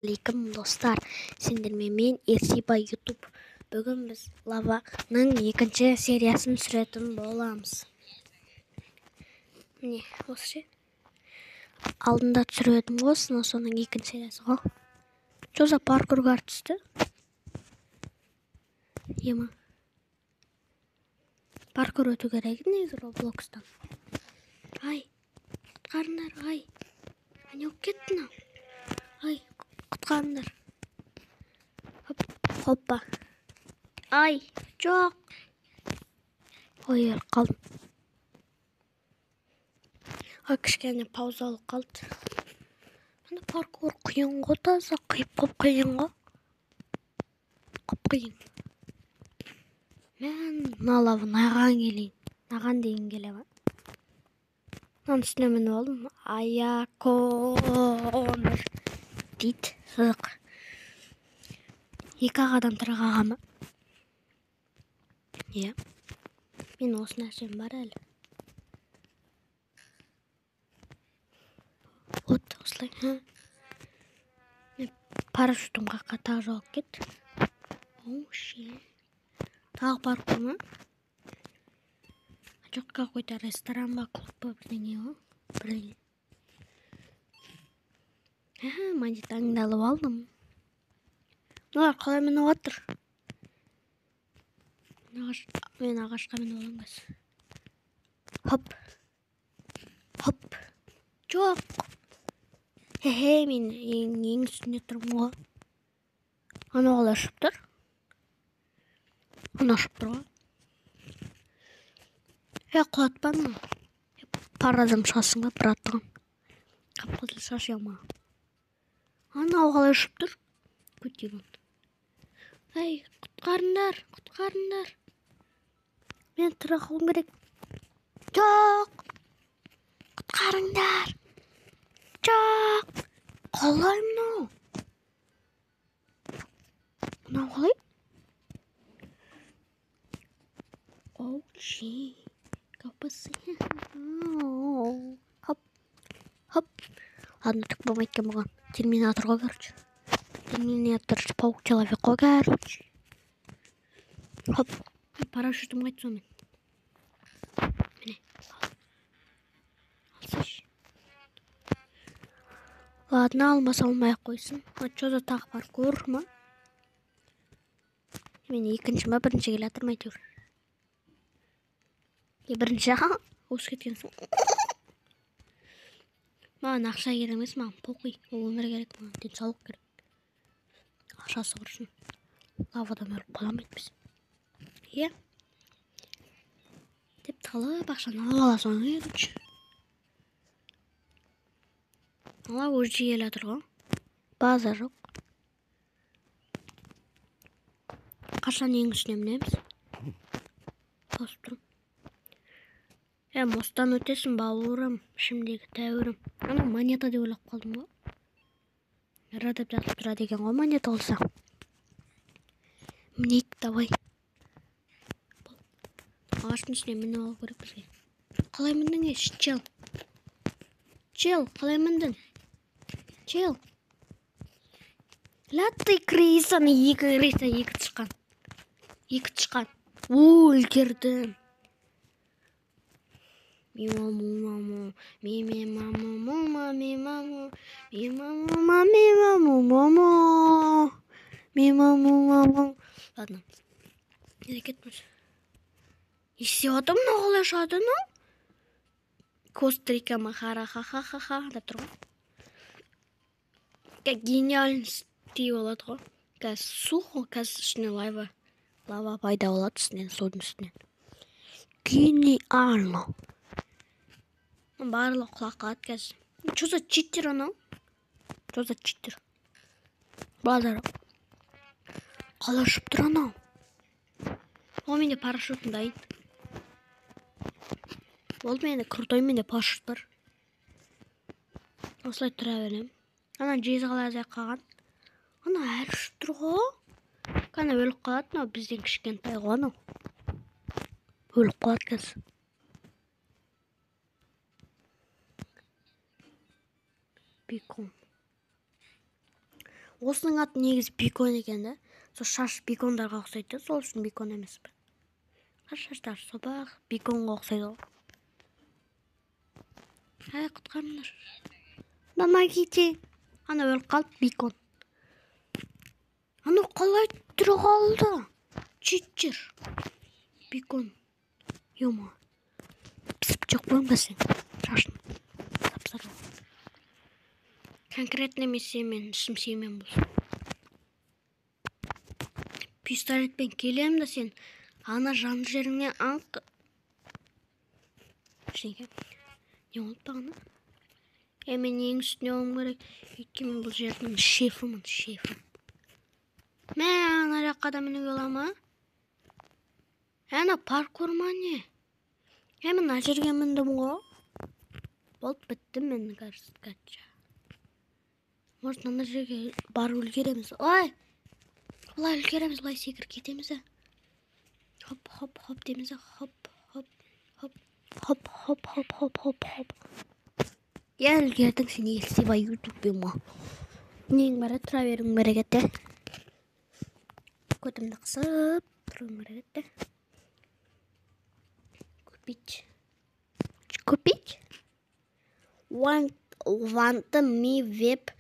Алейкум достар, сендермен мен Ерсипа YouTube. Бүгін біз лаваның екінші сериясын түсіретін боламыз. Міне, осы ше. Алдында түсіретін осы, соның екінші сериясы ғой. Жоза паркурға түсті. Ема. Паркур өту керек негізі Роблокстан. Ай, құтқарыңдар, ай. Не болып кетті мынау? Ай, құтқарыңдар. Hoppa. Ay, çok. Ой, қалдым. Кішкене паузалық қалды. Мына паркур қиын ғой, таза қиып қиын ғой. Қиын. Мен налавы наған дейін келемін. Оның үстіне мініп алдым. Аяконыр дейді сызық. Екі ағадан тұрғаға ма? Иә. Мен осы нәрсем бар әлі. Вот, осылай. Мен парашютім қаққа тағы жауып кетті. Оу, тағы паркур ма? Жоқ, какой-то ресторан ба, клуб ба, бірдеңе ғой. Бірдеңе. Монетаңды алып алдым. Олар қалай мініп отыр? Мен ағашқа мініп аламын кәз. Хоп. Хоп. Жоқ. Мен ең үстінде тұрмын ғой. Ана қалай ұшып тұр? Ана ұшып тұр ғой. Құлатпан ма? Парадан шашың ба, бір аттыған. Қап-қызыл шаш яма. Ана қалай ұшып тұр? Көтеген. Ай, құтқарыңдар. Мен тұра қалуым керек. Жоқ. Құтқарыңдар. Жоқ. Қалай мынау? Мынау қалай? Оу-чи. Қапысы. Хоп. Ладно, так болмайды екен бұған. Терминатор ғой, короче. Терминатор, паук человек ғой, короче. Хоп. Парашютім қайтты сонымен. Міне. Алсайшы. Ладно, алмаса алмай қойсын. Чоза тағы паркур ма? Мен екінші ма, бірінші келе атырмай әйтеуір. Бірінші, осы кеткен соң. Маған ақша керек емес, маған похуй. Ол өмір керек, маған денсаулық керек. Ақшасы құрсын. Лавадан өліп қаламайды біз. Иә. Деп талап ақшаны алып аласың, короче. Ала өзі келе жатыр ғой. База жоқ. Қашан ең үстіне мінеміз? Тосып тұрмын. Мостан өтесің, бауырым, ішімдегі тәуірім. Ана монета деп ойлап қалдым ғой. Радап жатып тұрады екен ғой, монета олса. Мінейік, давай. Ағаштың үстіне мініп алу керек бізге. Қалай міндің еш, чел? Чел, қалай міндің? Чел. Латты крейсаны, екі тышқан. Өлгердім. Мимаму. Ладно. Ерекетміз. Естеп мынау қалай шады, ну? Кострика махара ха-ха-ха-ха деп тұр ғой. Гениальность дей болады ғой. Қазір су ғой, қазір ішіне лава пайда болады үстінен, судың үстінен. Гениально. Барлық құлақ қалады қазір. Чоза читтер анау? Чоза читтер. Базар. Қалай ұшып тұр анау? Ол менде парашютым дайын. Ол менде крутой, менде парашют бар. Осылай тұра берем. Ана жезі қалай азай қалған. Ана әр ұшып тұр ғой. Қана өліп қалады, мынау бізден кішкентай ғой анау. Өліп қалады қазір. Бекон. Осының аты негізі бекон екен да. Сол шаш бекондарға ұқсайды, сол үшін бекон емес пе? Шаштар собақ беконға ұқсайды ғой. Ай, құтқарыңдар. Помогите. Ана өліп қалды бекон. Ана қалай тұра қалды? Читер. Бекон. Йома. Пісіп жоқ болма сен. Шашын. Сап-сары. Конкретно емес семен, ішім семен болсын. Пистолетпен келем да сен. Ана жан жеріңе аңқ. Шеге. Не oldu bana? Hemen en üstüne olmalı. Kimin bu жердің шефімін, шефім. Мә, ана жаққа да мініп алама. Ана паркур ма не? Hemen ана жерге міндім ғой. Болып бітті менің карточка. Может, ана жерге барып үлгереміз. Ой! Олай үлгереміз, олай секіріп кетеміз. Хоп, хоп, хоп деміз. Хоп, хоп, хоп. Хоп, хоп, хоп, хоп, хоп, хоп. Я үлгердің сен елсебай ютубпен ма. Нең бәрі тұра берің бәрі кетті. Көтімді қысып, тұрың бәрі кетті. Купить? Want me web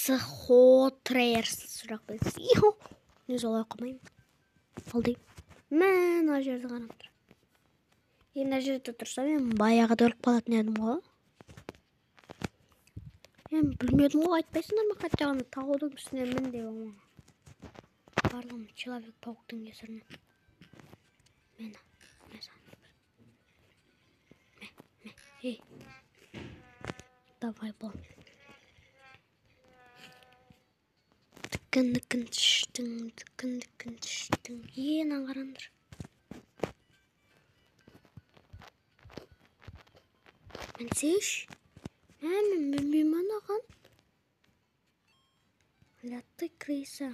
схотрерс. Сұрақ бәлсі. Не жолай қымайым. Алдайым. Мән, ана жерді қараңдар. Ана жерді тұрса, мен баяғыда өліп қалатын едім ғой. Мен білмедім ғой, айтпайсыңдар ма қат жағында тағудың үстіне мін деп ома. Барлығым Человек-пауктың кесірінен. Эй. Давай бол. Тікін түштің. Енан қарандар. Мен сеш? Мен білмейм анаған. Лятты крыса.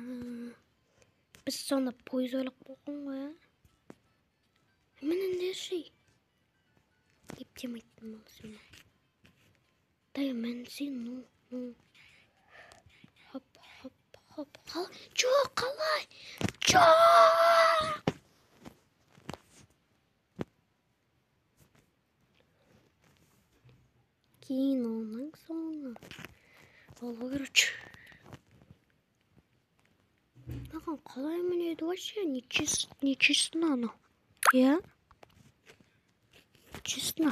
Біз сонда пойыз ойлық болған ғой. Мен ендеші. Ептемейттім ол сені. Дай мен сен, Хоп. Жоқ, қалай? Жоқ! Кейін оның соңы. Олға көріч. Наған қалай мінеді вообще? Нечестно ана. Я? Честно.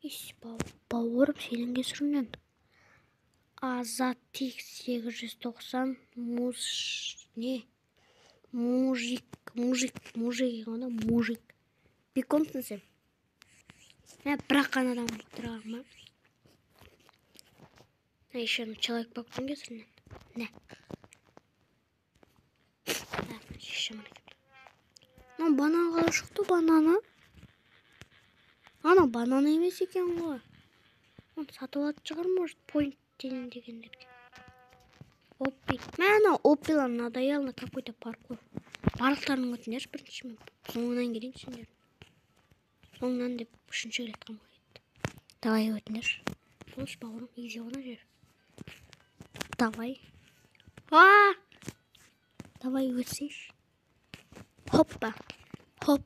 Ис, бауырым сенің кесіріңнен. Азаттик 890 мужик. Беконсың сен. Бірақ қанадан бұқтыра ма? Еще Человек-пауктың кесірінен. Не. Шешем әрекет. Банан қалай шықты бананы? Ана банан емес екен ғой. Сатып алады шығар, может, point дегендерге. Оппи. Мәна оппилар надоел какой-то паркур. Барлықтарының өтінерші бірінші мен. Соңынан келейін сендер. Соңынан деп үшінші келет қамға кетті. Давай өтінерші. Болшы бауырым, изи ғана жер. Давай. Давай өтсейші. Хоппа. Хоп.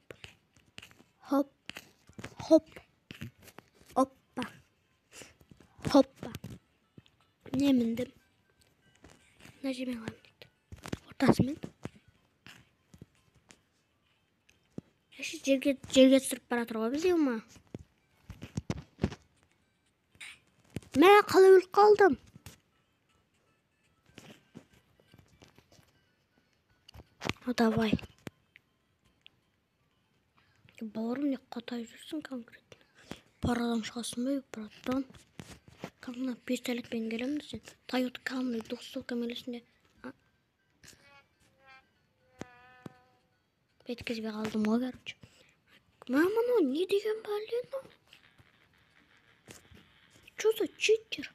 Hoppa. Ne mindim? Necime kalmıştı. Ortasымен. Şu жерге түсіріп бара тұр ғой біз ема. Мен қалай өліп қалдым? Давай. Бауырым не қатай жүрсің конкретно? Парадан шығасың ба, братан? Kanka pistoletпен келемін сен. Toyota Camry 9 камерасында. Беткізбей қалдым ғой, короче. Мама, не деген бәлен? Что за читер?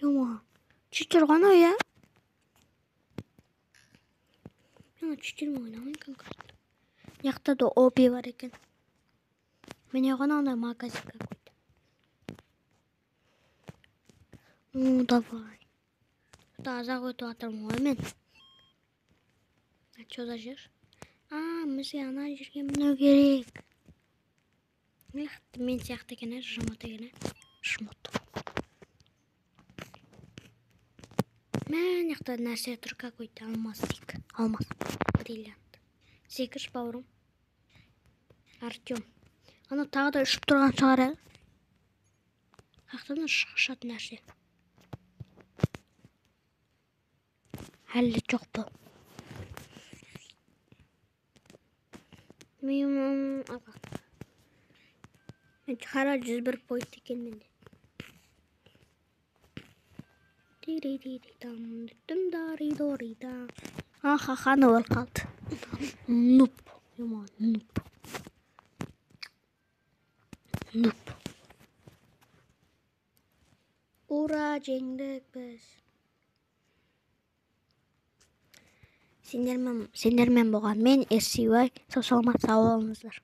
Йома, читер ғана, я? Мен читермен ойнамын конкретно. Яқта да оби бар екен. Мене ғана андай магазин какой-то. Ну, давай. Таза өтіп жатырмын ғой мен. Что за жер? Бізге ана жерге міну керек. Мен сияқты екен, жымыт екен. Жымыт. Мен яқта нәрсе тұр, какой-то алмаз дейік. Алмаз. Бриллиант. Секірш бауырым. Артем. Ана тағы да ұшып тұрған шығар. Қақтан ұшатын нәрсе. Әлі жоқ бұл. Мен қара 101 пойт екен менде. Ха-ха, Нуэл қалды. Нуп. Ура, жеңдік біз. Сендермен болған мен SCY, сау болыңыздар.